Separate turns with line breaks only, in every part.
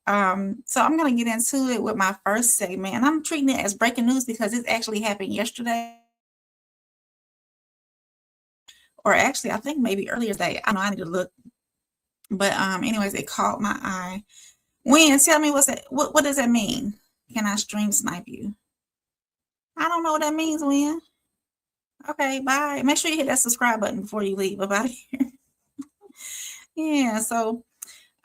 So I'm gonna get into it with my first segment, and I'm treating it as breaking news because it actually happened yesterday, or actually I think maybe earlier today. I know I need to look, but anyways, it caught my eye. Win, tell me what's that? What does that mean? Can I stream snipe you? I don't know what that means, Win. Okay, bye. Make sure you hit that subscribe button before you leave about it here. Yeah, so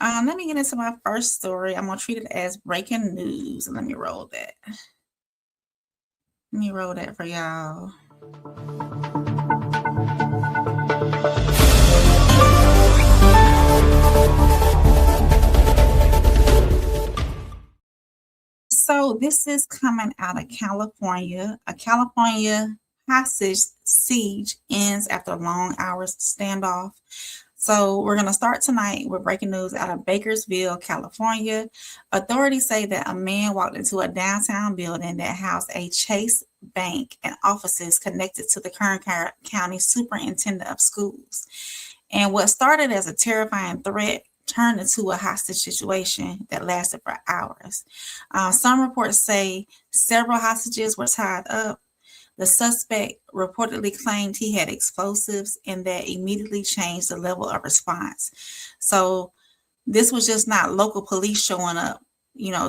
let me get into my first story. I'm gonna treat it as breaking news. Let me roll that. Let me roll that for y'all. So this is coming out of California. A California hostage siege ends after long hours standoff. So we're going to start tonight with breaking news out of Bakersfield, California. Authorities say that a man walked into a downtown building that housed a Chase Bank and offices connected to the Kern County Superintendent of Schools. And what started as a terrifying threat turned into a hostage situation that lasted for hours. Some reports say several hostages were tied up. The suspect reportedly claimed he had explosives, and that immediately changed the level of response. So this was just not local police showing up,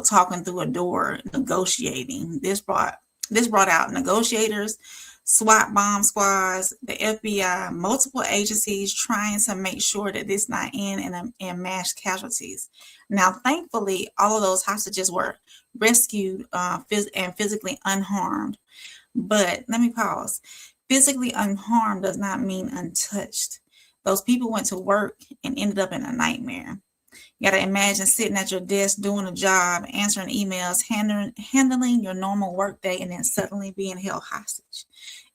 talking through a door, negotiating. This brought out negotiators, SWAT bomb squads, the FBI, multiple agencies trying to make sure that this not end in mass casualties. Now, thankfully, all of those hostages were rescued and physically unharmed. But let me pause. Physically unharmed does not mean untouched. Those people went to work and ended up in a nightmare. You got to imagine sitting at your desk doing a job, answering emails, handling your normal work day, and then suddenly being held hostage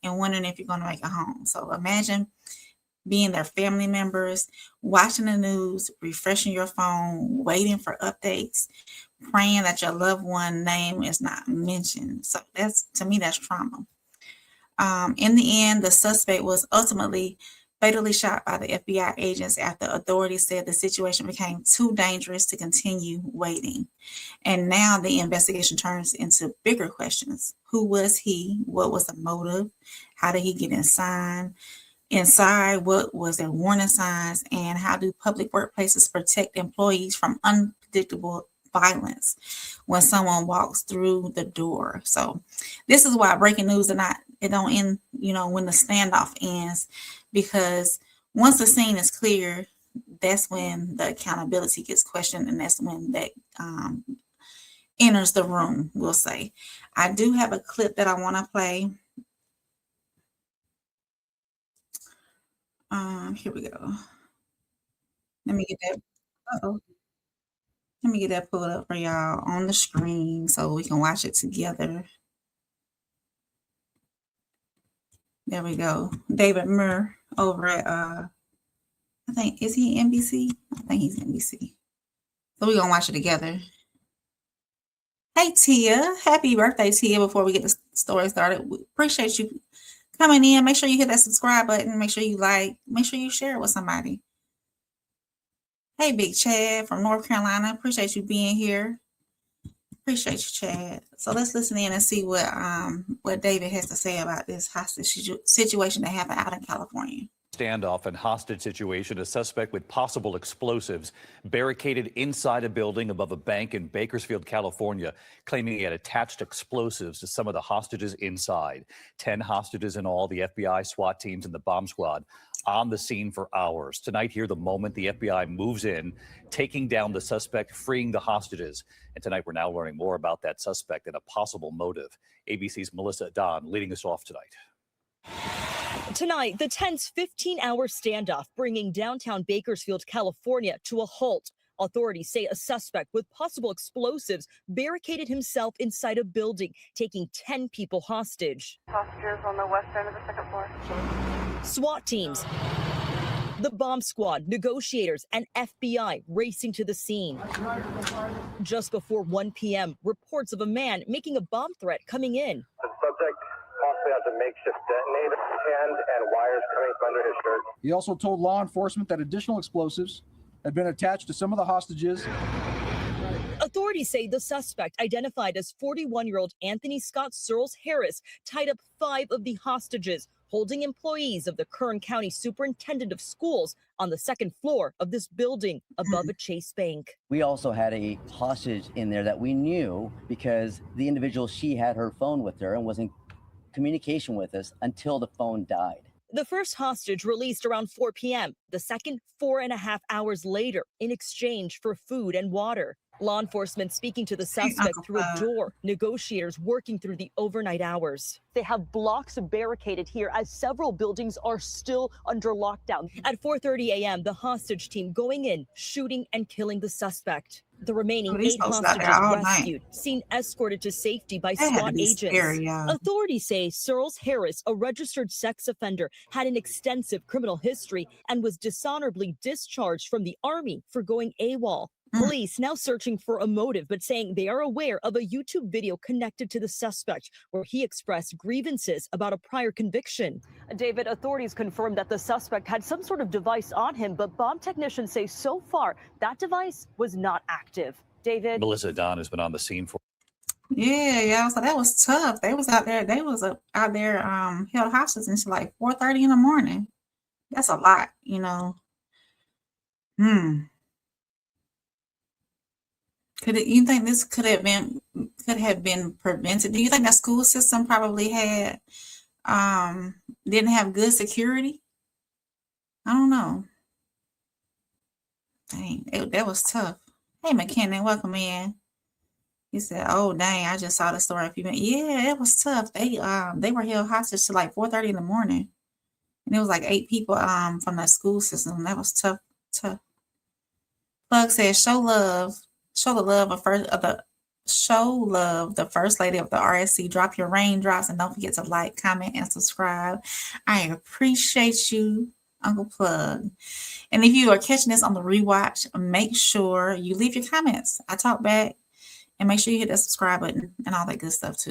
and wondering if you're going to make it home. So imagine being their family members, watching the news, refreshing your phone, waiting for updates, praying that your loved one name is not mentioned. So to me, that's trauma. In the end, the suspect was ultimately fatally shot by the FBI agents after authorities said the situation became too dangerous to continue waiting. And now the investigation turns into bigger questions. Who was he? What was the motive? How did he get inside? What was their warning signs? And how do public workplaces protect employees from unpredictable violence when someone walks through the door? So this is why breaking news it don't end, when the standoff ends, because once the scene is clear, that's when the accountability gets questioned, and that's when that enters the room, we'll say. I do have a clip that I want to play. Here we go. Let me get that. Let me get that pulled up for y'all on the screen so we can watch it together. There we go. David Muir over at I think, is he NBC? I think he's NBC. So we're gonna watch it together. Hey Tia, happy birthday, Tia. Before we get the story started, we appreciate you coming in. Make sure you hit that subscribe button. Make sure you make sure you share it with somebody. Hey, Big Chad from North Carolina. Appreciate you being here. Appreciate you, Chad. So let's listen in and see what David has to say about this hostage situation that happened out in California.
Standoff and hostage situation. A suspect with possible explosives barricaded inside a building above a bank in Bakersfield, California, claiming he had attached explosives to some of the hostages inside. 10 hostages in all, the FBI, SWAT teams, and the bomb squad on the scene for hours. Tonight, hear the moment the FBI moves in, taking down the suspect, freeing the hostages. And tonight, we're now learning more about that suspect and a possible motive. ABC's Melissa Don leading us off tonight.
Tonight, the tense 15-hour standoff bringing downtown Bakersfield, California to a halt. Authorities say a suspect with possible explosives barricaded himself inside a building, taking 10 people hostage.
Hostages on the west end of the second floor.
SWAT teams, the bomb squad, negotiators, and FBI racing to the scene. Just before 1 p.m., reports of a man making a bomb threat coming in.
The subject possibly has a makeshift detonator hand and wires coming from under his shirt.
He also told law enforcement that additional explosives had been attached to some of the hostages.
Authorities say the suspect, identified as 41-year-old Anthony Scott Searles Harris, tied up 5 of the hostages, holding employees of the Kern County Superintendent of Schools on the 2nd floor of this building above a Chase Bank.
We also had a hostage in there that we knew because the individual, she had her phone with her and was in communication with us until the phone died.
The first hostage released around 4 p.m., the second 4.5 hours later in exchange for food and water. Law enforcement speaking to the suspect through a door, negotiators working through the overnight hours. They have blocks barricaded here as several buildings are still under lockdown. At 4:30 a.m., the hostage team going in, shooting and killing the suspect. The remaining 8 hostages rescued, seen escorted to safety by SWAT agents. Authorities say Searles Harris, a registered sex offender, had an extensive criminal history and was dishonorably discharged from the Army for going AWOL. Police now searching for a motive, but saying they are aware of a YouTube video connected to the suspect where he expressed grievances about a prior conviction. David, authorities confirmed that the suspect had some sort of device on him, but bomb technicians say so far that device was not active. David?
Melissa Don has been on the scene for.
Yeah. So that was tough. They was out there. They was out there held hostage until like 4:30 in the morning. That's a lot, you know. You think this could have been prevented? Do you think the school system probably had didn't have good security? I don't know. Dang, that was tough. Hey, McKinnon, welcome in. He said, "Oh dang, I just saw the story a few minutes." Yeah, it was tough. They were held hostage to like 4:30 in the morning, and it was like 8 people from the school system. That was tough. Plug says, show love the first lady of the RSC. Drop your raindrops and don't forget to like, comment, and subscribe. I appreciate you, Uncle Plug. And if you are catching this on the rewatch, make sure you leave your comments. I talk back, and make sure you hit that subscribe button and all that good stuff too.